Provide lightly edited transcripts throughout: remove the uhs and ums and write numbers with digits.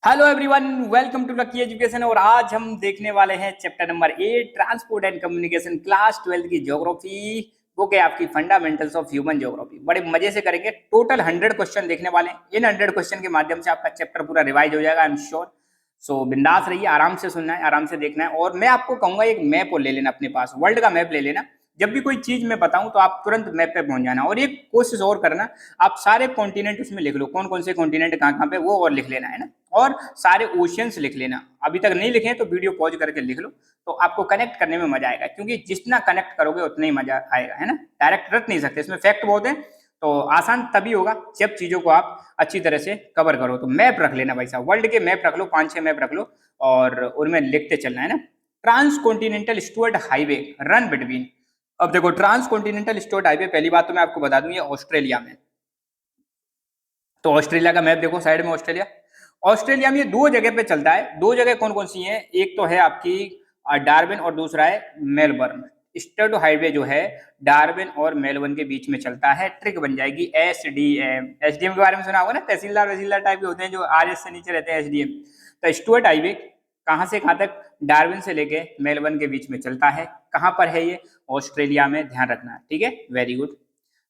Hello everyone, welcome to Lucky Education. और आज हम देखने वाले हैं chapter number 8 transport and communication, class 12 की ज्योग्राफी। वो क्या आपकी फंडामेंटल्स ऑफ ह्यूमन ज्योग्राफी। बड़े मजे से करेंगे। टोटल 100 क्वेश्चन देखने वाले हैं। इन 100 क्वेश्चन के माध्यम से आपका चैप्टर पूरा रिवाइज हो जाएगा, आई एम श्योर। सो बिंदास रहिए, आराम से सुनना है, आराम से देखना है। और मैं आपको कहूंगा एक मैप ले लेना अपने पास, वर्ल्ड का मैप ले लेना। जब भी कोई चीज मैं बताऊं तो आप तुरंत मैप पे पहुंच जाना। और एक कोशिश और करना, आप सारे कॉन्टिनेंट उसमें लिख लो, कौन कौन से कॉन्टिनेंट कहाँ कहाँ पे, वो और लिख लेना है ना। और सारे ओशियंस लिख लेना। अभी तक नहीं लिखे तो वीडियो पॉज करके लिख लो, तो आपको कनेक्ट करने में मजा आएगा। क्योंकि जितना कनेक्ट करोगे उतना ही मजा आएगा, है ना। डायरेक्ट रट नहीं सकते, इसमें फैक्ट बहुत है। तो आसान तभी होगा जब चीजों को आप अच्छी तरह से कवर करो। तो मैप रख लेना भाई साहब, वर्ल्ड के मैप रख लो, 5-6 मैप रख लो और उनमें लिखते चलना है ना। Trans Continental Stuart Highway run between. अब देखो, ट्रांस कॉन्टिनेंटल स्टुअर्ट हाईवे, पहली बात तो मैं आपको बता दूं, ये ऑस्ट्रेलिया में। तो ऑस्ट्रेलिया का मैप देखो, साइड में ऑस्ट्रेलिया। ऑस्ट्रेलिया में ये दो जगह पे चलता है। दो जगह कौन कौन सी हैं? एक तो है आपकी डार्विन और दूसरा है मेलबर्न। स्टर्ट हाईवे जो है डार्विन और मेलबर्न के बीच में चलता है। ट्रिक बन जाएगी एसडीएम। एसडीएम के बारे में सुना होगा ना, तहसीलदार वसीलदार टाइप के होते हैं जो आरएस से नीचे रहते हैं, एसडीएम। तो स्टुअर्ट हाईवे कहाँ से कहाँ तक? डार्विन से लेके मेलबर्न के बीच में चलता है। कहाँ पर है ये? ऑस्ट्रेलिया में, ध्यान रखना, ठीक है, वेरी गुड।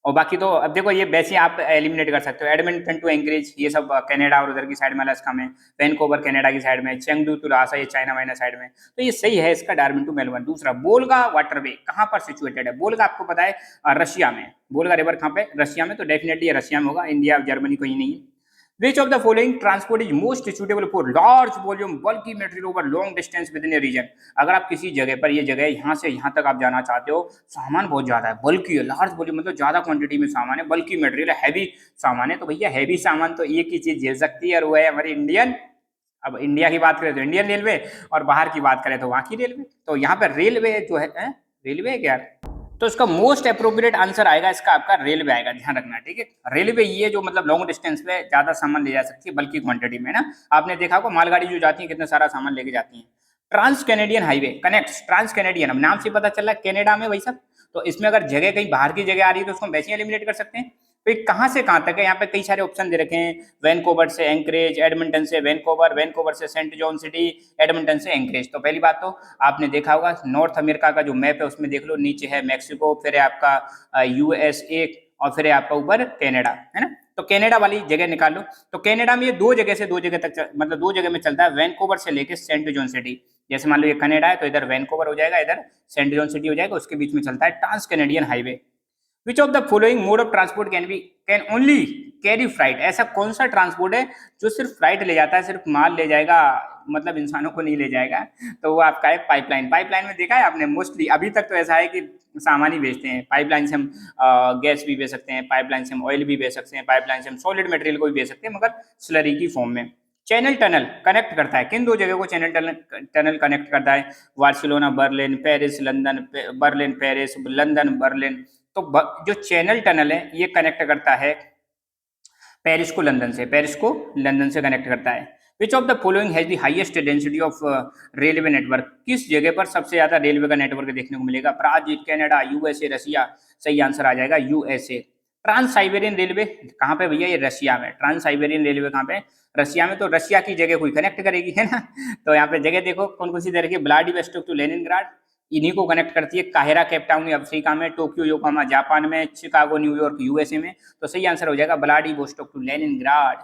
और बाकी तो अब देखो, ये वैसे आप एलिमिनेट कर सकते हो। एडमिंटन टू एंकरेज, ये सब कनाडा और उधर की साइड में, अलास्का में। वैनकूवर कनाडा की साइड में। चेंगडू टू लासा, ये चाइना वाइना साइड में। तो ये सही है इसका, डार्विन टू मेलबर्न। दूसरा, बोल्गा वाटरवे कहाँ पर सिचुएटेड है? बोल्गा आपको पता है रशिया में। बोल्गा रिवर कहाँ पे? रशिया में। तो डेफिनेटली रशिया में होगा, इंडिया जर्मनी कहीं नहीं है। Which of the following transport is most suitable for large volume bulky material over long distance within a region? अगर आप किसी जगह पर, ये जगह यहाँ से यहाँ तक आप जाना चाहते हो, सामान बहुत ज्यादा है, बल्कि है, लार्ज वॉल्यूम मतलब ज्यादा क्वांटिटी में सामान है, बल्कि मटेरियल है, हैवी सामान है, तो भैया हैवी सामान तो एक ही चीज झेल सकती है, और वो है हमारी इंडियन। अब इंडिया की बात करें तो इंडियन रेलवे, और बाहर की बात करें तो वहां की रेलवे। तो यहाँ पर रेलवे जो है, रेलवे है क्या? तो इसका मोस्ट अप्रोप्रिएट आंसर आएगा इसका, आपका रेलवे आएगा, ध्यान रखना, ठीक है। रेलवे ये जो मतलब लॉन्ग डिस्टेंस पे ज्यादा सामान ले जा सकती है, बल्कि क्वांटिटी में ना। आपने देखा होगा मालगाड़ी जो जाती है कितना सारा सामान लेके जाती है। Trans Canadian Highway connect, Trans Canadian, अब नाम से पता चल रहा है कनाडा में भाई साहब। तो इसमें अगर जगह कहीं बाहर की जगह आ रही है तो उसको हम वैसे ही एलिमिनेट कर सकते हैं। तो कहाँ से कहाँ तक है? यहाँ पे कई सारे ऑप्शन दे रखे हैं। वैनकूवर से एंकरेज, एडमिंटन से वैनकूवर, वैनकूवर से सेंट जॉन सिटी, एडमिंटन से एंकरेज। तो पहली बात तो आपने देखा होगा नॉर्थ अमेरिका का जो मैप है उसमें देख लो, नीचे है मैक्सिको, फिर है आपका यूएसए, और फिर है आपका ऊपर कनाडा, है ना। तो कनाडा वाली जगह निकाल लो। तो कनाडा में ये दो जगह से दो जगह तक मतलब दो जगह में चलता है, वैनकूवर से लेके सेंट जॉन सिटी। जैसे मान लो ये कनाडा है तो इधर वैनकूवर हो जाएगा, इधर सेंट जॉन सिटी हो जाएगा, उसके बीच में चलता है Trans Canadian Highway. Which of the following mode of transport can only carry freight? ऐसा कौन सा ट्रांसपोर्ट है जो सिर्फ फ्राइट ले जाता है, सिर्फ माल ले जाएगा, मतलब इंसानों को नहीं ले जाएगा? तो वो आपका है पाइपलाइन। पाइपलाइन में देखा है आपने, मोस्टली अभी तक तो ऐसा है कि सामान ही बेचते हैं। पाइपलाइन से हम गैस भी बेच सकते हैं, पाइपलाइन से हम ऑयल भी बेच सकते हैं, पाइपलाइन से हम सॉलिड मटेरियल को भी बेच सकते हैं, मगर स्लरी की फॉर्म में। चैनल टनल कनेक्ट करता है किन दो जगह को? चैनल टनल टनल कनेक्ट करता है Barcelona Berlin, Paris London, Berlin Paris, London Berlin. तो जो चैनल टनल है ये कनेक्ट करता है पेरिस को लंदन से, पेरिस को लंदन से कनेक्ट करता है। Which of the following has the highest density of railway network? किस जगह पर सबसे ज्यादा रेलवे का नेटवर्क देखने को मिलेगा? Brazil, Canada, USA, Russia. सही आंसर आ जाएगा यूएसए। ट्रांस साइबेरियन रेलवे कहाँ पे भैया? ये रशिया में। ट्रांस साइबेरियन रेलवे कहाँ पे? रशिया में। तो रशिया की जगह कोई कनेक्ट करेगी, है ना। तो यहाँ पे जगह देखो कौन कौन सी दे रखी है। व्लादिवोस्टोक टू लेनिनग्राड, इन्हीं को कनेक्ट करती है। काहिरा केप टाउन अफ्रीका में, टोक्यो योकोहामा जापान में, शिकागो न्यूयॉर्क यूएसए में। तो सही आंसर हो जाएगा Vladivostok to Leningrad.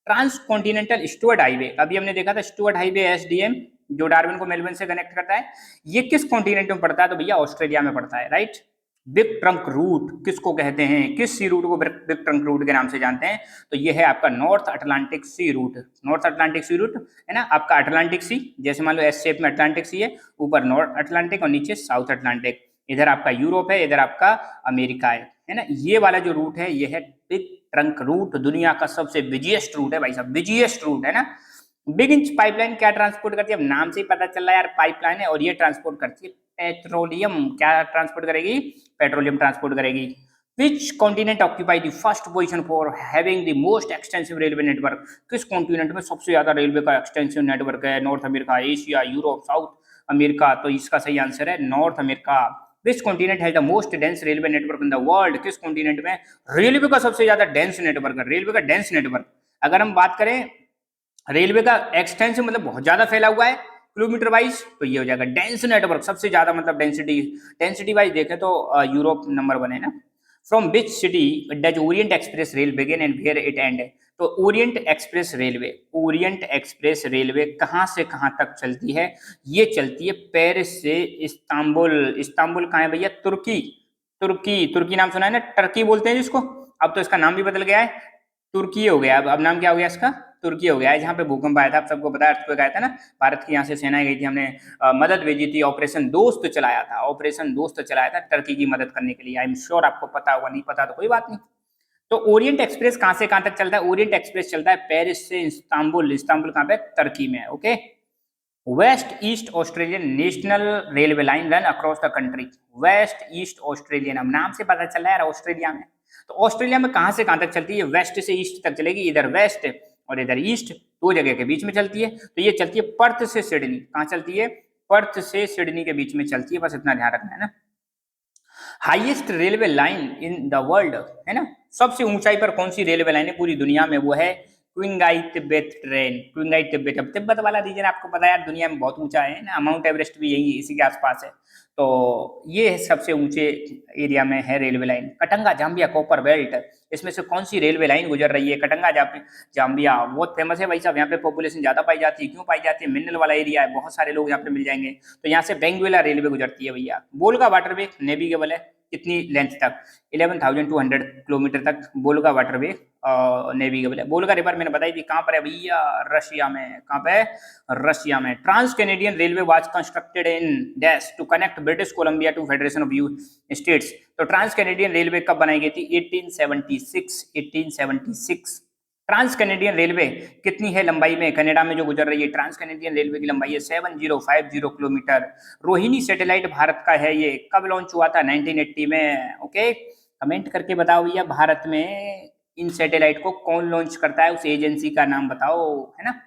Trans Continental Stuart Highway, अभी हमने देखा था स्टुअर्ट हाईवे एसडीएम, जो डार्विन को मेलबर्न से कनेक्ट करता है। ये किस कॉन्टिनेंट में पड़ता है? तो भैया ऑस्ट्रेलिया में पड़ता है, राइट। बिग ट्रंक रूट किसको कहते हैं? किस सी रूट को बिग ट्रंक रूट के नाम से जानते हैं? तो ये है आपका North Atlantic sea route. North Atlantic sea route है ना, आपका अटलांटिक सी, जैसे मान लो एस शेप में अटलांटिक सी है, ऊपर नॉर्थ अटलांटिक और नीचे साउथ अटलांटिक। इधर आपका यूरोप है, इधर आपका अमेरिका है ना। ये वाला जो रूट है ये है बिग ट्रंक रूट। दुनिया का सबसे बिजिएस्ट रूट है भाई साहब, बिजिएस्ट रूट है ना। बिग इंच पाइपलाइन क्या ट्रांसपोर्ट करती है? अब नाम से ही पता चल रहा है यार, पाइपलाइन है, और ये ट्रांसपोर्ट करती है पेट्रोलियम। क्या ट्रांसपोर्ट करेगी? पेट्रोलियम ट्रांसपोर्ट करेगी। Which continent occupy the first position for having the most extensive railway network? किस कॉन्टिनेंट में सबसे ज्यादा रेलवे का एक्सटेंसिव नेटवर्क है? North America, Asia, Europe, south America. तो इसका सही आंसर है north America. Which continent has the most dense railway network in the world? किस कॉन्टिनेंट में रेलवे का सबसे ज्यादा डेंस नेटवर्क है? रेलवे का डेंस नेटवर्क अगर हम बात करें रेलवे का एक्सटेंसिव मतलब बहुत ज्यादा फैला हुआ है किलोमीटर वाइज, तो ये हो जाएगा डेंस नेटवर्क, सबसे ज्यादा मतलब डेंसिटी, डेंसिटी वाइज देखें तो यूरोप नंबर 1 है ना। From which city does Orient Express rail begin and where it end, तो Orient Express railway, Orient Express railway कहाँ से कहाँ तक चलती है? ये चलती है पेरिस से इस्तांबुल। इस्तांबुल कहाँ है भैया? तुर्की। तुर्की, तुर्की नाम सुना है ना, टर्की बोलते हैं जिसको, अब तो इसका नाम भी बदल गया है, तुर्की हो गया। अब नाम क्या हो गया इसका? तुर्की हो गया है। जहाँ पे भूकंप आया था, आप सबको पता है, अर्थक्वेक आया था ना, भारत की यहाँ से सेनाएं गई थी, हमने मदद भेजी थी, ऑपरेशन दोस्त चलाया था, ऑपरेशन दोस्त चलाया था टर्की की मदद करने के लिए। आई एम श्योर आपको पता होगा, नहीं पता तो कोई बात नहीं। तो ओरिएंट एक्सप्रेस कहाँ से कहाँ तक चलता है? ओरिएंट एक्सप्रेस चलता है पेरिस से इस्तांबुल। इस्तांबुल कहाँ पे? तुर्की में, okay. West east Australian national railway line run across the country. West east Australian, अब नाम से पता चल रहा है यार ऑस्ट्रेलिया में, तो ऑस्ट्रेलिया में कहां से कहां तक चलती है? वेस्ट से ईस्ट तक चलेगी, इधर वेस्ट और इधर ईस्ट, दो जगह के बीच में चलती है। तो ये चलती है पर्थ से सिडनी। कहां चलती है? पर्थ से सिडनी के बीच में चलती है, बस इतना ध्यान रखना है ना। Highest railway line in the world, है ना, सबसे ऊंचाई पर कौन सी रेलवे लाइन है पूरी दुनिया में? वो है क्विंगाई तिब्बत ट्रेन। क्विंगाई तिब्बत, अब तिब्बत वाला रीजन आपको पता है यार दुनिया में बहुत ऊंचा है ना, माउंट एवरेस्ट भी यही इसी के आसपास है। तो ये सबसे ऊंचे एरिया में है railway line. Katanga Zambia copper belt, इसमें से कौन सी रेलवे लाइन गुजर रही है? कटंगा जाम्बिया बहुत फेमस है भाई साहब, यहाँ पे पॉपुलेशन ज्यादा पाई जाती है। क्यों पाई जाती है? मिनरल वाला एरिया है, बहुत सारे लोग यहाँ पे मिल जाएंगे। तो यहाँ से बेंगुएला रेलवे गुजरती है भैया। बोलगा वाटरवे नेविगेबल है कितनी लेंथ तक? 11,200 किलोमीटर तक बोलगा वाटरवे नेविगेबल है। बोलगा रिवर मैंने बताई थी कहाँ पर है भैया? रशिया में। कहाँ पे? रशिया में। Trans Canadian railway was constructed in dash to connect British Columbia to federation of U states. तो ट्रांस कैनेडियन रेलवे कब बनाई गई थी? 1876। 1876। ट्रांस कैनेडियन रेलवे कितनी है लंबाई में? कनाडा में जो गुजर रही है, ट्रांस कैनेडियन रेलवे की लंबाई है 7050 किलोमीटर। रोहिणी सैटेलाइट भारत का है, ये कब लॉन्च हुआ था? 1980 में, ओके। कमेंट करके बताओ भैया, भारत में इन सैटेलाइट को कौन लॉन्च करता है? उस एजेंसी का नाम बताओ, है ना।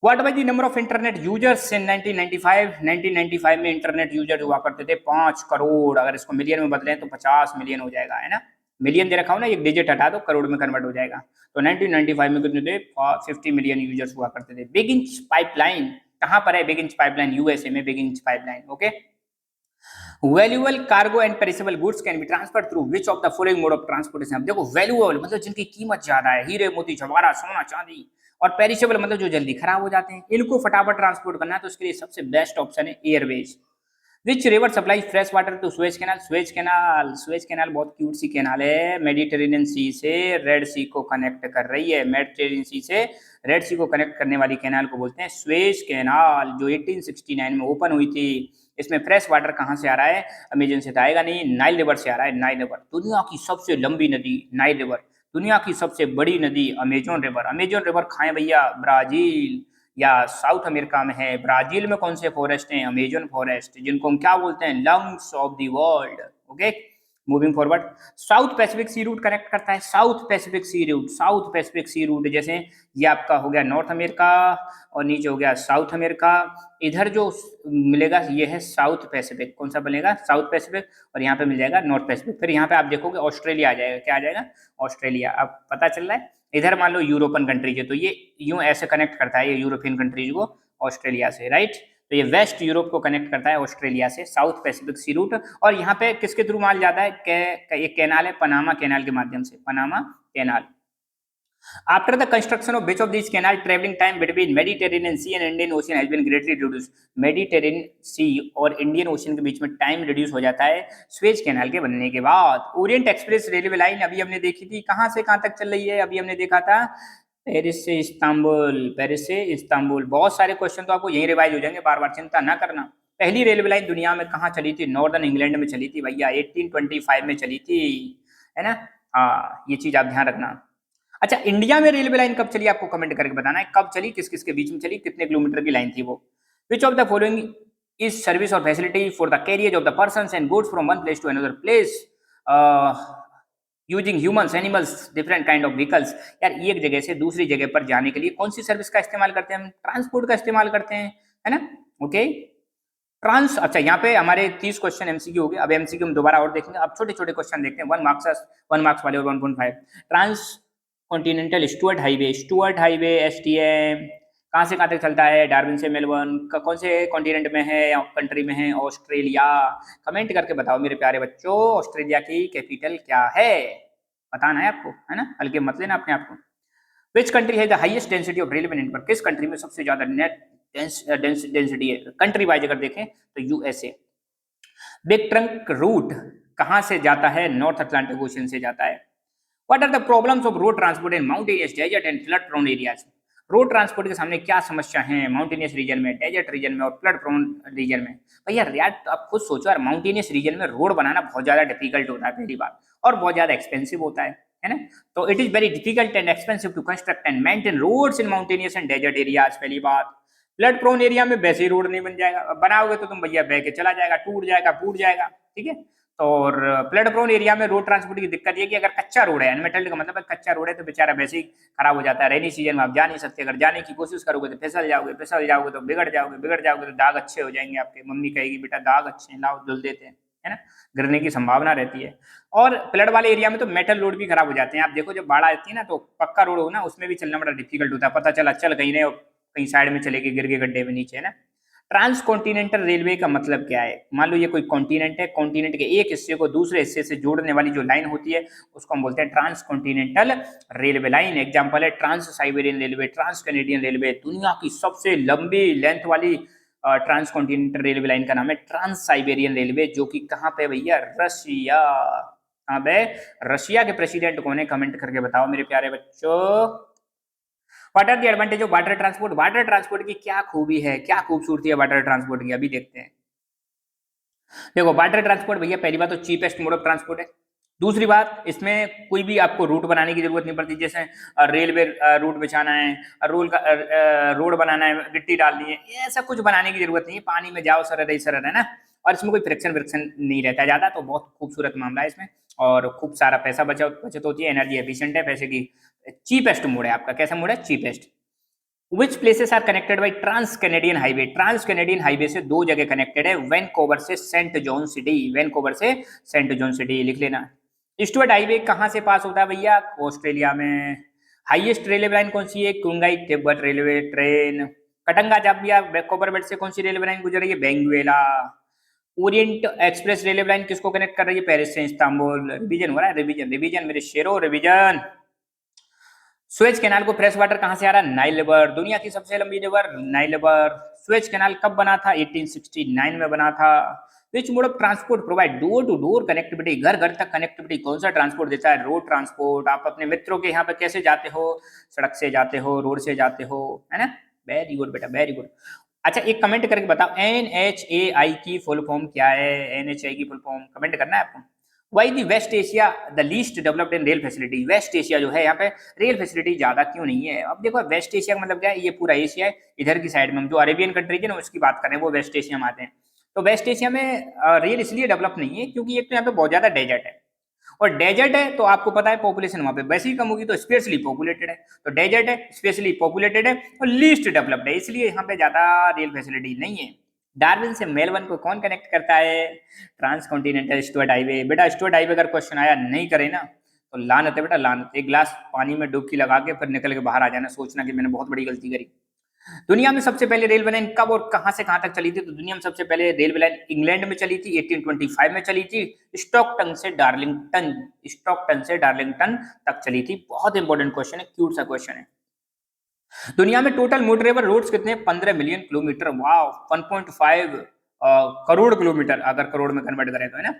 What was the number of internet users इन 1995? 1995 में इंटरनेट यूजर हुआ करते थे 5 करोड़। अगर इसको मिलियन में बदलें तो 50 मिलियन हो जाएगा, है ना। मिलियन दे रखा हो ना, एक डिजिट हटा दो, करोड़ में कन्वर्ट हो जाएगा। तो 1995 में कितने थे? 50 मिलियन यूजर्स हुआ करते थे। बिग इंच पाइपलाइन कहां पर है? बिग इंच पाइपलाइन यूएसए में, big Inch pipeline, okay. Valuable cargo and perishable goods can be transferred through which of the following mode of transportation? अब देखो, वैल्यूएबल मतलब जिनकी कीमत ज्यादा है, हीरे मोती जवाहरात सोना चांदी, और पेरिसेबल मतलब जो जल्दी खराब हो जाते हैं, इनको फटाफट ट्रांसपोर्ट करना है, तो उसके लिए सबसे बेस्ट ऑप्शन है airways. Which river supply fresh water to Suez Canal? Suez Canal, Suez Canal बहुत क्यूट सी कैनाल है, मेडिटेरेनियन सी से रेड सी को कनेक्ट कर रही है। मेडिटेरेनियन सी से रेड सी को कनेक्ट करने वाली कैनाल को बोलते हैं स्वेज कैनाल, जो 1869 में ओपन हुई थी। इसमें फ्रेश वाटर कहाँ से आ रहा है? अमेजन से तो आएगा नहीं, नाइल रिवर से आ रहा है। नाइल रिवर दुनिया की सबसे लंबी नदी, नाइल रिवर दुनिया की सबसे बड़ी नदी अमेजोन रिवर। अमेजोन रिवर खाए भैया ब्राजील या साउथ अमेरिका में है। ब्राजील में कौन से फॉरेस्ट हैं? अमेजन फॉरेस्ट, जिनको हम क्या बोलते हैं? Lungs of the world, okay. Moving forward, South Pacific sea route connect करता है, South Pacific sea route, South Pacific sea route, जैसे ये आपका हो गया नॉर्थ अमेरिका और नीचे हो गया साउथ अमेरिका, इधर जो मिलेगा ये है साउथ पैसिफिक। कौन सा बनेगा? साउथ पैसिफिक, और यहाँ पे मिल जाएगा नॉर्थ पैसिफिक। फिर यहाँ पे आप देखोगे ऑस्ट्रेलिया आ जाएगा। क्या आ जाएगा? ऑस्ट्रेलिया। अब पता चल रहा है? इधर मान लो यूरोपियन कंट्रीज है, तो ये यूं ऐसे कनेक्ट करता है ये यूरोपियन कंट्रीज को ऑस्ट्रेलिया से, राइट। तो ये वेस्ट यूरोप को कनेक्ट करता है ऑस्ट्रेलिया से, साउथ पैसिफिक सी रूट। और यहाँ पे किसके थ्रू माल जाता है? एक कैनाल है, पनामा कैनाल के माध्यम से, Panama canal. After the construction of which of these canal traveling time between Mediterranean Sea and Indian Ocean has been greatly reduced? Mediterranean Sea और इंडियन ओशन के बीच में टाइम रिड्यूस हो जाता है स्वेज कैनाल के बनने के बाद। ओरिएंट एक्सप्रेस रेलवे लाइन अभी हमने देखी थी, कहां से कहां तक चल रही है? अभी हमने देखा था पेरिस से इस्तांबुल, पेरिस से इस्तांबुल। बहुत सारे क्वेश्चन तो आपको यही रिवाइज हो जाएंगे, बार बार चिंता ना करना। पहली रेलवे लाइन दुनिया में कहाँ चली थी? नॉर्दर्न इंग्लैंड में चली थी भैया, 1825 में चली थी, है ना। हाँ, ये चीज आप ध्यान रखना। अच्छा, इंडिया में रेलवे लाइन कब चली? आपको कमेंट करके बताना है कब चली, किस किस के बीच में चली, कितने किलोमीटर की लाइन थी वो। Which of the following is service or facility for the carriage of the persons and goods from one place to another place using humans animals different kind of vehicles? यार एक जगह से दूसरी जगह पर जाने के लिए कौन सी सर्विस का इस्तेमाल करते हैं? हम ट्रांसपोर्ट का इस्तेमाल करते हैं, है ना, ओके। ट्रांस, अच्छा यहाँ पे हमारे 30 क्वेश्चन एमसीक्यू हो गए। अब एमसीक्यू हम दोबारा और देखेंगे, अब छोटे छोटे क्वेश्चन देखते हैं, 1 मार्क्स वाले और 1.5। Trans Continental Stuart Highway STM कहाँ से कहाँ तक चलता है? डार्विन से मेलबर्न कौन से कॉन्टिनेंट में है या कंट्री में है? ऑस्ट्रेलिया। कमेंट करके बताओ मेरे प्यारे बच्चों, ऑस्ट्रेलिया की कैपिटल क्या है? बताना है आपको, है ना, हल्के मत लेना अपने आप को। विच कंट्री है the highest density of railway network? किस कंट्री में सबसे ज्यादा नेट डेंसिटी है? कंट्री वाइज अगर देखें तो यूएसए। बिग ट्रंक रूट कहाँ से जाता है? नॉर्थ अटलांटिक ओशन से जाता है। What are the problems of road transport in mountainous, desert and flood prone areas? Road transport के सामने क्या समस्या है माउंटेनियस रीजन में, डेजर्ट रीजन में और फ्लड प्रोन रीजन में? भैया यार आप खुद सोचो यार, माउंटेनियस रीजन में रोड बनाना बहुत ज्यादा डिफिकल्ट होता है पहली बात, और बहुत ज्यादा एक्सपेंसिव होता है ना। तो it is very difficult and expensive to construct and maintain roads in mountainous and desert areas, पहली बात। फ्लड प्रोन एरिया में वैसे ही रोड नहीं बन जाएगा, बनाओगे तो तुम भैया बह के चला जाएगा, टूट जाएगा, फूट जाएगा, ठीक है। और फ्लड प्रोन एरिया में रोड ट्रांसपोर्ट की दिक्कत ये कि अगर कच्चा रोड है, अनमेटल्ड का मतलब है कच्चा रोड है, तो बेचारा वैसे ही खराब हो जाता है। रेनी सीजन में आप जा नहीं सकते, अगर जाने की कोशिश करोगे तो फिसल जाओगे तो बिगड़ जाओगे तो दाग अच्छे हो जाएंगे आपके। मम्मी कहेगी बेटा दाग अच्छे हैं, लाओ धुल देते हैं, है ना, गिरने की संभावना रहती है। और फ्लड वाले एरिया में तो मेटल रोड भी खराब हो जाते हैं। आप देखो जब बाढ़ आती है ना, तो पक्का रोड हो ना, उसमें भी चलना बड़ा डिफिकल्ट होता है, पता चला चल कहीं नहीं, कहीं साइड में चले गए, गिर गए गड्ढे में नीचे, है ना। ट्रांस कॉन्टिनेंटल रेलवे का मतलब क्या है? मान लो ये कोई कॉन्टिनेंट है, कॉन्टिनेंट के एक हिस्से को दूसरे हिस्से से जोड़ने वाली जो लाइन होती है उसको हम बोलते हैं trans continental railway line. Example है trans Siberian railway, trans Canadian railway. दुनिया की सबसे लंबी लेंथ वाली ट्रांस कॉन्टिनेंटल रेलवे लाइन का नाम है ट्रांस साइबेरियन रेलवे, जो कि कहाँ पे भैया? रशिया। कहाँ पे? रशिया के प्रेसिडेंट कौन है? कमेंट करके बताओ मेरे प्यारे बच्चों। What are the advantage of water transport? Water transport की क्या खूबी है, क्या खूबसूरती है वाटर ट्रांसपोर्ट की, अभी देखते हैं। देखो वाटर ट्रांसपोर्ट भैया पहली बात तो चीपेस्ट मोड ऑफ ट्रांसपोर्ट है। दूसरी बात, इसमें कोई भी आपको रूट बनाने की जरूरत नहीं पड़ती, जैसे रेलवे रूट बिछाना है, रोड बनाना है, गिट्टी डालनी है, ऐसा कुछ बनाने की जरूरत नहीं है। पानी में जाओ सरर ही सरर, है ना। और इसमें कोई फ्रिक्शन विक्शन नहीं रहता है ज्यादा, तो बहुत खूबसूरत मामला है इसमें। और खूब सारा पैसा बचत होती है, एनर्जी एफिशिएंट है, पैसे की चीपेस्ट मोड है आपका। कैसा मोड है? Cheapest. Which places are connected by Trans Canadian Highway? Trans Canadian Highway से दो जगह कनेक्टेड है, वैनकूवर से सेंट जॉन सिटी। वैनकूवर से सेंट जॉन सिटी लिख लेना। स्टुअर्ट हाईवे कहाँ से पास होता है भैया? ऑस्ट्रेलिया में। हाईएस्ट रेलवे लाइन कौन सी है? Qinghai Tibet railway train. Katanga Zambia वैनकूवर बेल्ट से कौन सी रेलवे लाइन गुजर रही है? Benguela. Orient Express railway line किसको कनेक्ट कर रही है? पेरिस से इस्तांबुल। रिवीजन हो रहा है, रिवीजन रिवीजन मेरे शेरों, रिवीजन। सुएज कैनाल को फ्रेश वाटर कहां से आ रहा है? Nile river. दुनिया की सबसे लंबी river Nile river. Suez canal कब बना था? 1869 में बना था। Which mode of transport provide door to door connectivity? घर घर तक कनेक्टिविटी कौन सा ट्रांसपोर्ट देता है? Road transport. आप अपने मित्रों के यहाँ पे कैसे जाते हो? सड़क से जाते हो, रोड से जाते हो, है ना। वेरी गुड बेटा, वेरी गुड। अच्छा एक कमेंट करके बताओ NHAI की फुल फॉर्म क्या है? NHAI की फुल फॉर्म कमेंट करना है आपको। Why the West Asia the least developed in rail facility? West Asia जो है यहाँ पे रेल फैसिलिटी ज्यादा क्यों नहीं है? अब देखो वेस्ट एशिया का मतलब क्या है? ये पूरा एशिया है, इधर की साइड में हम जो अरेबियन कंट्रीज है ना उसकी बात करें, वो वेस्ट एशिया में आते हैं। तो वेस्ट एशिया में रेल इसलिए डेवलप नहीं है क्योंकि एक तो यहाँ पे बहुत ज्यादा डेजर्ट है, और डेजर्ट है तो आपको पता है पॉपुलेशन वहां पे वैसे ही कम होगी, तो स्पेशली पॉपुलेटेड है। तो डेजर्ट है, स्पेशली पॉपुलेटेड है और लीस्ट डेवलप्ड है, इसलिए यहाँ पे ज्यादा रेल फैसिलिटी नहीं है। डार्विन से मेलबर्न को कौन कनेक्ट करता है? Trans Continental Stuart Highway. बेटा स्टुअर्ट हाईवे अगर क्वेश्चन आया नहीं करे ना तो लानत है बेटा, लानत। एक गिलास पानी में डुबकी लगा के फिर निकल के बाहर आ जाना, सोचना कि मैंने बहुत बड़ी गलती करी। दुनिया में सबसे पहले रेलवे लाइन कब और कहां से कहां तक चली थी? तो दुनिया में सबसे पहले रेलवे लाइन इंग्लैंड में चली थी, 1825 में चली थी। स्टॉकटन से डार्लिंगटन तक चली थी। बहुत इंपॉर्टेंट क्वेश्चन है, क्यूट सा क्वेश्चन है। दुनिया में टोटल मोटरेबल रोड्स कितने? 15 million kilometre. Wow, 1.5 crore kilometre अगर करोड़ में कन्वर्ट करें तो, है ना।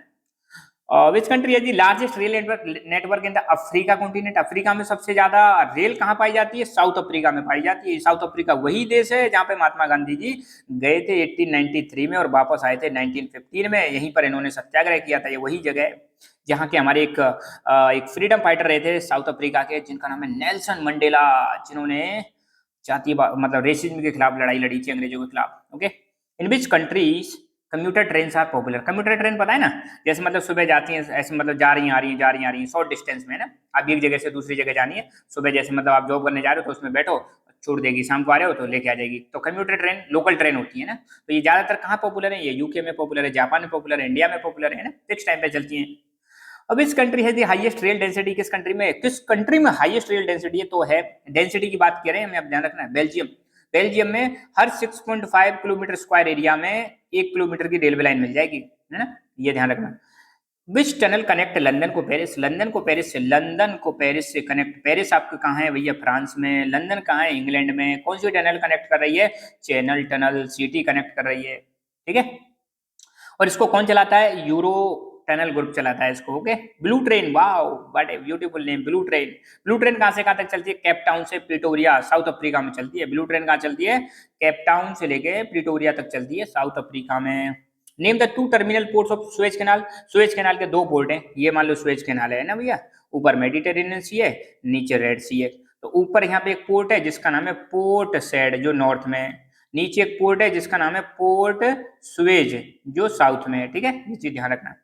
विच कंट्री है दी largest rail network in the Africa continent? Africa में सबसे ज्यादा रेल कहाँ पाई जाती है? साउथ अफ्रीका में पाई जाती है। साउथ अफ्रीका वही देश है जहाँ पे महात्मा गांधी जी गए थे 1893 में और वापस आए थे 1915 में। यहीं पर इन्होंने सत्याग्रह किया था। ये वही जगह है जहाँ के हमारे एक फ्रीडम फाइटर रहे थे साउथ अफ्रीका के, जिनका नाम है नेल्सन मंडेला, जिन्होंने जातीय मतलब रेसिज्म के खिलाफ लड़ाई लड़ी थी, अंग्रेजों के खिलाफ। Okay. In which countries commuter train are popular? Commuter train पता है ना, जैसे मतलब सुबह जाती हैं, ऐसे मतलब जा रही हैं आ रही हैं, जा रही हैं आ रही हैं, शॉर्ट डिस्टेंस में, है ना। आप एक जगह से दूसरी जगह जानी है, सुबह जैसे मतलब आप जॉब करने जा रहे हो तो उसमें बैठो, छोड़ देगी, शाम को आ रहे हो तो लेके आ जाएगी। तो कम्यूटर ट्रेन लोकल ट्रेन होती है ना। तो ये ज्यादातर कहाँ पॉपुलर है? ये यूके में पॉपुलर है, जापान में पॉपुलर है, इंडिया में पॉपुलर है ना, फिक्स टाइम पे चलती है। अब इस कंट्री है दी हाईएस्ट रेल डेंसिटी, किस कंट्री में हाईएस्ट रेल डेंसिटी है, तो है डेंसिटी की बात कर रहे हैं, हमें अब ध्यान रखना है, बेल्जियम। बेल्जियम में हर 6.5 किलोमीटर स्क्वायर एरिया में 1 किलोमीटर की रेलवे लाइन मिल जाएगी, है ना, ये ध्यान रखना। विच टनल कनेक्ट लंदन को पेरिस, लंदन को पेरिस से, लंदन को पेरिस से कनेक्ट, पेरिस आपके कहाँ है भैया, फ्रांस में, लंदन कहाँ है, इंग्लैंड में, कौन सी टनल कनेक्ट कर रही है, चैनल टनल, सिटी कनेक्ट कर रही है, ठीक है। और इसको कौन चलाता है, यूरो टनल ग्रुप चलाता है इसको, okay. Blue train, wow what a beautiful name, blue train. Blue train कहाँ से कहाँ तक चलती है, केप टाउन से प्रिटोरिया, साउथ अफ्रीका में चलती है। ब्लू ट्रेन कहाँ चलती है, केप टाउन से लेके प्रिटोरिया तक चलती है, साउथ अफ्रीका में। Name the 2 terminal ports of Suez canal, Suez canal के 2 पोर्ट हैं, ये मान लो सुएज कैनाल है ना भैया, ऊपर मेडिटेरेनियन सी है, नीचे रेड सी है। तो ऊपर यहाँ पे एक पोर्ट है जिसका नाम है पोर्ट सैड जो नॉर्थ में है, नीचे एक पोर्ट है जिसका नाम है पोर्ट सुएज जो साउथ में है, ठीक है, ये चीज ध्यान रखना।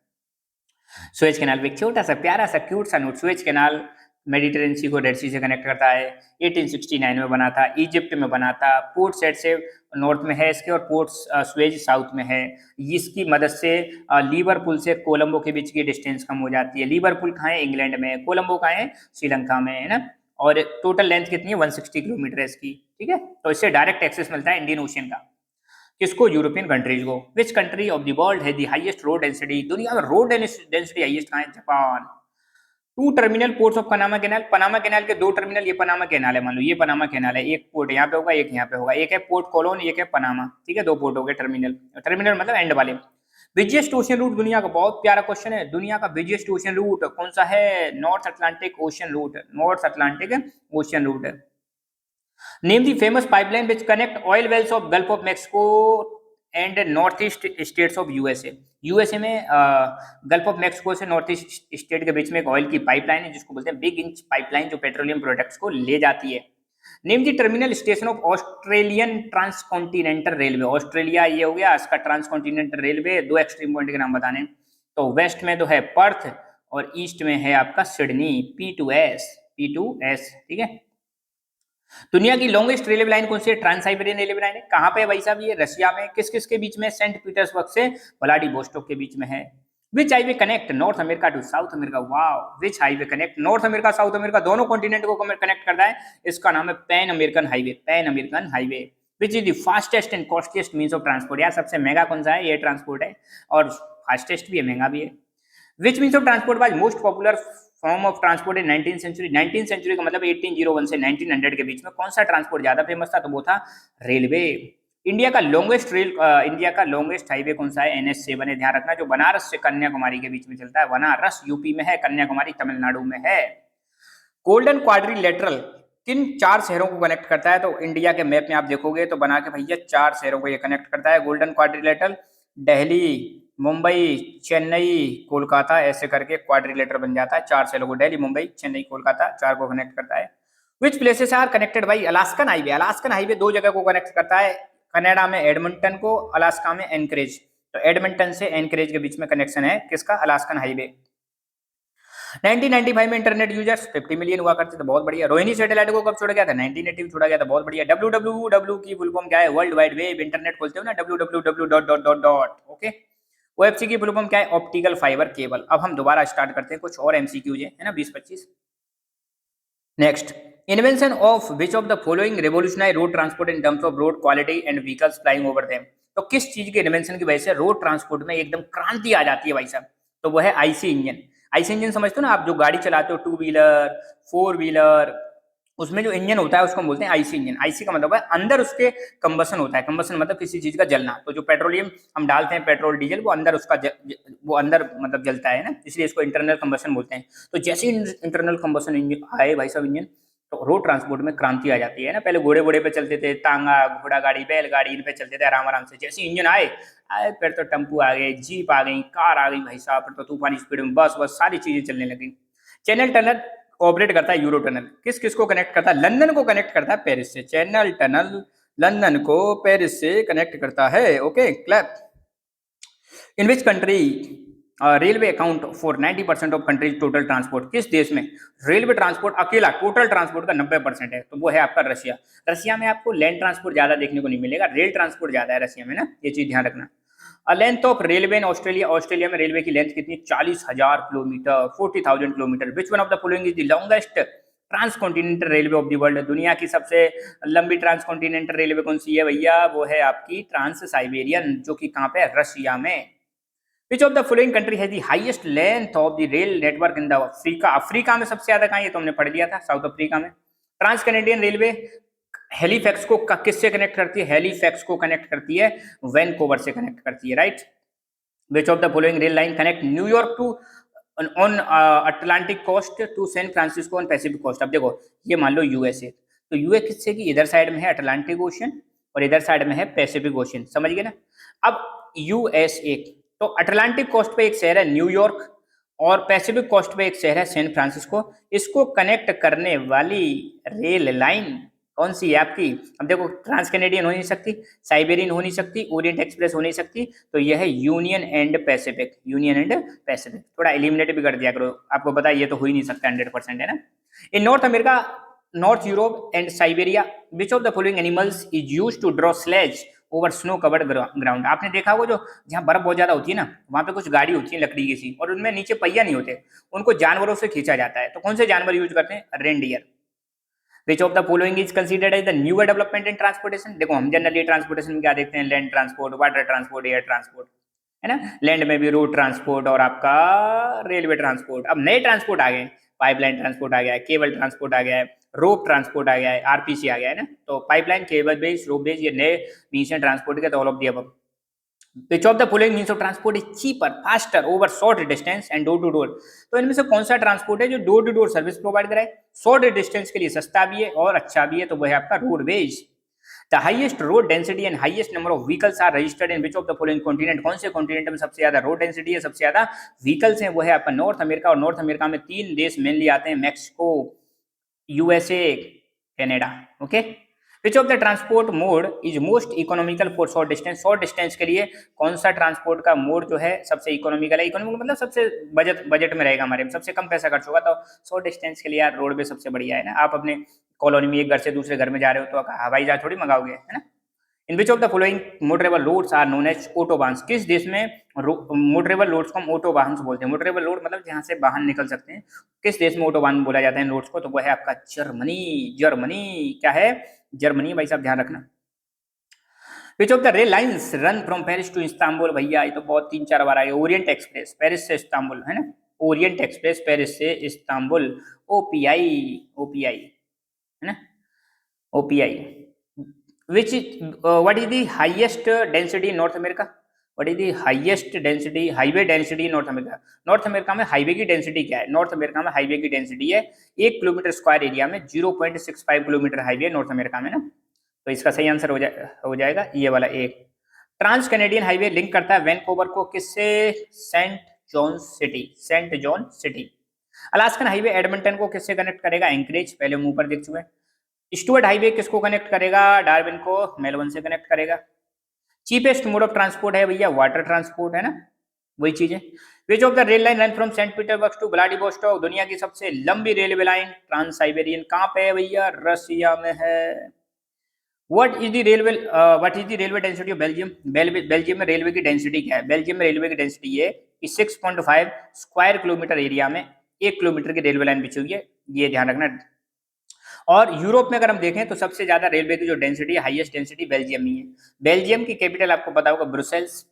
सुएज कैनाल भी एक छोटा सा प्यारा सा क्यूट सा नोट, सुएज कैनाल मेडिटेरेनियन सी को रेड सी से कनेक्ट करता है, 1869 में बना था, इजिप्ट में बना था, पोर्ट सेट से नॉर्थ में है इसके, और पोर्ट सुएज साउथ में है। इसकी मदद से लिवरपूल से कोलंबो के बीच की डिस्टेंस कम हो जाती है। लिवरपूल कहाँ है, इंग्लैंड में, कोलंबो कहाँ है, श्रीलंका में, है ना। और टोटल लेंथ कितनी है, 160 किलोमीटर है इसकी, ठीक है। तो इससे डायरेक्ट एक्सेस मिलता है इंडियन ओशियन का, किसको, यूरोपियन कंट्रीज को। Which country of the world है द हाईएस्ट रोड डेंसिटी, दुनिया में रोड डेंसिटी हाईएस्ट कहाँ है, Japan. 2 terminal ports of Panama canal, Panama canal के 2 टर्मिनल, ये पनामा कैनाल है, मान लो ये पनामा कैनाल है, एक पोर्ट यहाँ पे होगा, एक यहाँ पे होगा, एक है पोर्ट कोलोन, एक है पनामा, ठीक है, 2 पोर्ट हो गए टर्मिनल, टर्मिनल मतलब एंड वाले। बिजिएस्ट ओशियन रूट दुनिया का, बहुत प्यारा क्वेश्चन है, दुनिया का बिजिएस्ट ओशियन रूट कौन सा है, North Atlantic Ocean route, North Atlantic Ocean route है। Name the famous pipeline which connect oil wells of Gulf of Mexico and north east states of USA. USA में Gulf of Mexico से north east state के बीच में एक oil की pipeline है जिसको बोलते हैं बिग इंच पाइपलाइन, जो पेट्रोलियम प्रोडक्ट्स को ले जाती है। Name the terminal station of Australian transcontinental railway, Australia ये हो गया इसका ट्रांसकॉन्टिनेंटल रेलवे, 2 एक्सट्रीम पॉइंट के नाम बताने, तो वेस्ट में तो है पर्थ और ईस्ट में है आपका सिडनी, P2S, ठीक है। दुनिया की लॉन्गेस्ट रेलवे लाइन कौन सी है, ट्रांस साइबेरियन रेलवे लाइन है, कहां पे है भाई साहब, ये रशिया में, किस किस के बीच में, सेंट पीटर्सबर्ग से व्लादिवोस्टोक के बीच में है। Which highway connect North America to South America, wow, which highway connect North America South America, दोनों कॉन्टिनेंट को कनेक्ट करता है, इसका नाम है Pan American highway, Pan American highway. Which is the fastest and costliest means of transport, यार सबसे महंगा कौन सा है, ये ट्रांसपोर्ट है, और फास्टेस्ट भी है, महंगा भी है। Which means of transport was most popular form of transport in 19th century, 19th century का मतलब 1801 से 1900 के बीच में कौन सा ट्रांसपोर्ट ज्यादा फेमस था, तो वो था रेलवे। इंडिया का लॉन्गेस्ट हाईवे कौन सा है, NH7 है, ध्यान रखना, जो बनारस से कन्याकुमारी के बीच में चलता है, बनारस यूपी में है, कन्याकुमारी तमिलनाडु में है। गोल्डन क्वाड्रिलेटरल किन 4 शहरों को कनेक्ट करता है, तो इंडिया के मैप में आप देखोगे तो बना के भैया 4 शहरों को ये कनेक्ट करता है, गोल्डन क्वाड्रिलेटरल, दिल्ली, मुंबई, चेन्नई, कोलकाता, ऐसे करके क्वाड्रिलेटर बन जाता है, 4 शहरों को, दिल्ली, मुंबई, चेन्नई, कोलकाता, 4 को कनेक्ट करता है। Which places are connected by Alaskan highway, Alaskan highway 2 जगह को कनेक्ट करता है, कनाडा में एडमंटन को, अलास्का में एनकरेज, तो एडमंटन से एनकरेज के बीच में कनेक्शन है किसका, अलास्कन हाईवे। 1995 में इंटरनेट यूजर्स 50 मिलियन हुआ करते थे, बहुत बढ़िया। रोहिणी सैटेलाइट को कब छोड़ा गया था, 1980 में छोड़ा गया था, बहुत बढ़िया। www की फुल फॉर्म क्या है, वर्ल्ड वाइड वेब, इंटरनेट खोलते हो ना www. ओके। OFC की फुल फॉर्म क्या है, ऑप्टिकल फाइबर केबल। अब हम दोबारा स्टार्ट करते हैं, कुछ और MCQ है ना, 20-25। Next, invention of which of the following revolutionise road transport in terms of road quality and vehicles flying over them, तो किस चीज के इन्वेंशन की वजह से रोड ट्रांसपोर्ट में एकदम क्रांति आ जाती है भाई साहब, तो वो है आईसी इंजन। आईसी इंजन समझते हो ना आप, जो गाड़ी चलाते हो, 2 व्हीलर 4 व्हीलर, उसमें जो इंजन होता है उसको हम बोलते हैं आईसी इंजन। आईसी का मतलब है अंदर उसके कंबसन होता है, कंबसन मतलब किसी चीज का जलना, तो जो पेट्रोलियम हम डालते हैं, पेट्रोल डीजल, वो अंदर उसका वो अंदर मतलब जलता है ना, इसलिए इसको इंटरनल कंबसन बोलते हैं। तो जैसे इंटरनल कंबसन इंजन आए भाई साहब इंजन, तो रोड ट्रांसपोर्ट में क्रांति आ जाती है ना। पहले घोड़े पे चलते थे, तांगा, घोड़ा गाड़ी, बैलगाड़ी, इन पे चलते थे आराम आराम से, जैसे इंजन आए फिर तो टेम्पू आ गए, जीप आ गई, कार आ गई भाई साहब, फिर तो तूफानी स्पीड में बस सारी चीजें चलने लगी। चैनल टनल ऑपरेट करता है यूरो टनल, किस किस को कनेक्ट करता है, लंदन को कनेक्ट करता है पेरिस से। चैनल टनल लंदन को पेरिस से कनेक्ट करता है, okay clap. In which country railway account for 90% of countries total transport, किस देश में रेलवे ट्रांसपोर्ट अकेला टोटल ट्रांसपोर्ट का 90% है, तो वो है आपका रशिया। रशिया में आपको लैंड ट्रांसपोर्ट ज्यादा देखने को नहीं मिलेगा, रेल ट्रांसपोर्ट ज्यादा है रशिया में ना, ये चीज ध्यान रखना। A length of railway in Australia, Australia में रेलवे की लेंथ कितनी, 40,000 kilometre, 40,000 kilometre. Which one of the following is the longest transcontinental railway of the world, दुनिया की सबसे लंबी ट्रांसकॉन्टिनेंटल रेलवे कौन सी है भैया, वो है आपकी ट्रांस साइबेरियन, जो कि कहाँ पे है, रशिया में। Which of the following country है the highest length of the rail network in the Africa, Africa में सबसे ज्यादा कहाँ, ये तो हमने पढ़ लिया था, साउथ अफ्रीका में। ट्रांस कैनेडियन रेलवे हेलीफैक्स को किससे कनेक्ट करती है, हेलीफैक्स को कनेक्ट करती है, वैनकूवर से कनेक्ट करती है, right. Which of the following rail line connect New York to on Atlantic coast to San Francisco on Pacific coast. अब देखो ये मान लो यूएसए, तो यूएस किससे की, इधर साइड में है अटलांटिक ओशन और इधर साइड में है पैसिफिक ओशन, समझ गए ना। अब यूएसए तो अटलांटिक कोस्ट पे एक शहर है न्यूयॉर्क और पैसिफिक कोस्ट पे एक शहर है सैन फ्रांसिस्को, इसको कनेक्ट करने वाली रेल लाइन कौन सी है आपकी। अब देखो ट्रांस कैनेडियन हो नहीं सकती, साइबेरियन हो नहीं सकती, ओरिएंट एक्सप्रेस हो नहीं सकती, तो यह है union and Pacific, union and Pacific. थोड़ा एलिमिनेट भी कर दिया करो, आपको पता है ये तो हो ही नहीं सकता 100%, है ना। In North America, North Europe and Siberia, which of the following animals is used to draw sledge over snow covered ground. आपने देखा होगा जो जहाँ बर्फ बहुत ज्यादा होती है ना, वहां पे कुछ गाड़ी होती है लकड़ी की सी और उनमें नीचे पहिया नहीं होते, उनको जानवरों से खींचा जाता है, तो कौन से जानवर यूज करते हैं, reindeer. Which of the following is considered as the newer development in transportation. देखो हम जनरली ट्रांसपोर्टेशन में क्या देखते हैं, land transport, water transport, air transport, है ना। लैंड में भी रोड ट्रांसपोर्ट और आपका रेलवे ट्रांसपोर्ट। अब नए ट्रांसपोर्ट आ गए, पाइपलाइन ट्रांसपोर्ट आ गया है, केबल ट्रांसपोर्ट आ गया है, रोप ट्रांसपोर्ट आ गया है, आरपीसी आ गया है ना। तो पाइपलाइन, केबल बेस, रोप बेस, ये नए मींस हैं ट्रांसपोर्ट के, तो all of the above. Which of the following means of transport is cheaper, faster over short distance and door to door? तो इनमें से कौन सा ट्रांसपोर्ट है जो door to door service provide कराए, शॉर्ट डिस्टेंस के लिए सस्ता भी है और अच्छा भी है, तो वह है आपका roadways. The highest road density and highest number of vehicles are registered in which of the following continent, कौन से कॉन्टिनेंट में सबसे ज्यादा रोड डेंसिटी है, सबसे ज्यादा व्हीकल्स हैं, वो है आपका नॉर्थ अमेरिका। और नॉर्थ अमेरिका में 3 देश मेनली आते हैं, Mexico, USA, Canada, okay. Which of the transport mode is most economical for short distance, short distance के लिए कौन सा ट्रांसपोर्ट का मोड जो है सबसे इकोनॉमिकल है, इकोनॉमिकल मतलब सबसे बजट में रहेगा, हमारे सबसे कम पैसा खर्च होगा, तो शॉर्ट डिस्टेंस के लिए यार रोडवे सबसे बढ़िया है ना। आप अपने कॉलोनी में एक घर से दूसरे घर में जा रहे हो तो हवाई जहाज थोड़ी मंगाओगे, है ना। In which of the following motorable roads are known as autobahns, किस देश में मोटरेबल रोड्स को हम ऑटोबान्स बोलते हैं, मोटरेबल रोड मतलब जहां से वाहन निकल सकते हैं, किस देश में ऑटोबान बोला जाता है इन रोड्स को, तो वह है आपका जर्मनी। जर्मनी क्या है, जर्मनी, भाई साहब ध्यान रखना। Which of the rail lines run from Paris to Istanbul, भैया ये तो बहुत 3-4 बार आए, ओरिएंट एक्सप्रेस पेरिस से इस्तांबुल, है ना, ओरिएंट एक्सप्रेस पेरिस से इस्तांबुल, ओपीआई, ओपीआई, है ना, OPI. which is what is the highest density in North America, what is the highest density highway density in North America, north America में highway की density क्या है, north America में highway की density है 1 kilometre square area में 0.65 kilometre highway north America में ना, तो इसका सही आंसर हो जाएगा ये वाला एक। ट्रांस कैनेडियन हाईवे लिंक करता है वैनकूवर को किससे, Saint John city, Saint John city. Alaskan highway Edmonton को किससे कनेक्ट करेगा, एंकरेज, पहले हम ऊपर देख चुके हैं। स्टुअर्ट हाईवे किसको कनेक्ट करेगा, डार्विन को मेलबर्न से कनेक्ट करेगा। चीपेस्ट मोड ऑफ ट्रांसपोर्ट है भैया वाटर ट्रांसपोर्ट, है ना, वही चीज है। Which of the rail line run from Saint Petersburg to Vladivostok, दुनिया की सबसे लंबी रेलवे लाइन ट्रांस साइबेरियन कहाँ पे है भैया, रशिया में है। What is the railway density of Belgium, Belgium में रेलवे की डेंसिटी क्या है, बेल्जियम में रेलवे की डेंसिटी है कि 6.5 स्क्वायर किलोमीटर एरिया में 1 किलोमीटर की रेलवे लाइन बिछी हुई है, ये ध्यान रखना। और यूरोप में अगर हम देखें तो सबसे ज्यादा रेलवे की जो डेंसिटी है, हाईएस्ट डेंसिटी बेल्जियम में है। बेल्जियम की कैपिटल आपको पता होगा ब्रुसेल्स,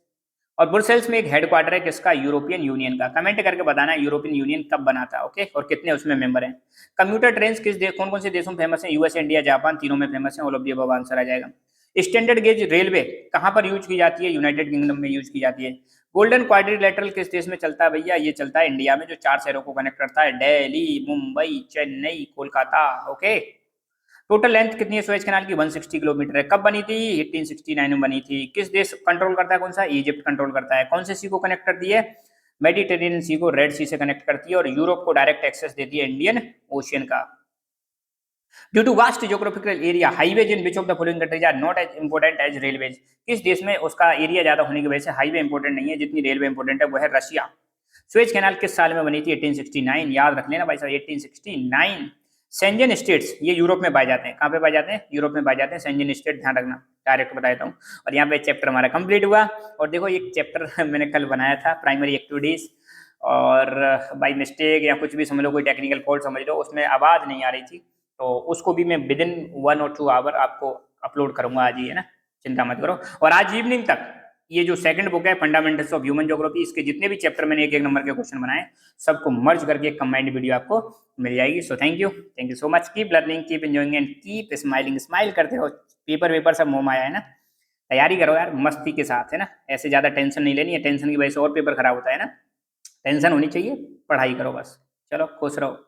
और ब्रुसेल्स में एक हेडक्वार्टर है किसका, यूरोपियन यूनियन का। कमेंट करके बताना यूरोपियन यूनियन कब बना था, ओके, और कितने उसमें मेंबर हैं। कंप्यूटर ट्रेन किस देश, कौन कौन से देशों में फेमस है, यूएस, इंडिया, जापान, तीनों में फेमस है, all of the above answer आ जाएगा। स्टैंडर्ड गेज रेलवे कहां पर यूज की जाती है, यूनाइटेड किंगडम में यूज की जाती है। गोल्डन क्वाड्रिलेटरल किस देश में चलता है भैया, ये चलता है इंडिया में, जो 4 शहरों को कनेक्ट करता है, Delhi, Mumbai, Chennai, Kolkata, okay. Total length कितनी है सुएज कैनाल की, 160 किलोमीटर है। कब बनी थी, 1869 में बनी थी। किस देश कंट्रोल करता है, कौन सा, इजिप्ट कंट्रोल करता है। कौन से सी को कनेक्ट करती है, मेडिटेरेनियन सी को रेड सी से कनेक्ट करती है, और यूरोप को डायरेक्ट एक्सेस देती है इंडियन ओशियन का। Due to vast geographical area, highways in which of the following countries are not as important as railways, किस देश में उसका एरिया ज्यादा होने की वजह से हाईवे इंपोर्टेंट नहीं है जितनी रेलवे इंपोर्टेंट है, वो है रशिया। सुएज कैनाल किस साल में बनी थी, 1869, याद रख लेना भाई साहब 1869। सेंजन स्टेट्स ये यूरोप में पाए जाते हैं। कहाँ पे पाए जाते हैं? यूरोप में पाए जाते हैं सेंजन स्टेट, ध्यान रखना, डायरेक्ट बता देता हूँ। और यहाँ पे चैप्टर हमारा कंप्लीट हुआ। और देखो एक चैप्टर मैंने कल बनाया था, प्राइमरी एक्टिविटीज, और बाई मिस्टेक या कुछ भी समझ लो, कोई टेक्निकल फॉल्ट समझ लो, उसमें आवाज़ नहीं आ रही थी, तो उसको भी मैं विद इन 1 और 2 आवर आपको अपलोड करूंगा आज ही, है ना, चिंता मत करो। और आज इवनिंग तक ये जो सेकंड बुक है फंडामेंटल्स ऑफ ह्यूमन ज्योग्राफी, इसके जितने भी चैप्टर मैंने एक एक नंबर के क्वेश्चन बनाए, सबको मर्ज करके एक कंबाइंड वीडियो आपको मिल जाएगी। So thank you so much, keep learning, keep enjoying and keep smiling. Smile करते रहो, पेपर वेपर सब मुंह में आया है ना, तैयारी करो यार मस्ती के साथ, है ना, ऐसे ज्यादा टेंशन नहीं लेनी है, टेंशन की वजह से और पेपर खराब होता है ना, टेंशन होनी चाहिए, पढ़ाई करो बस। चलो खुश रहो।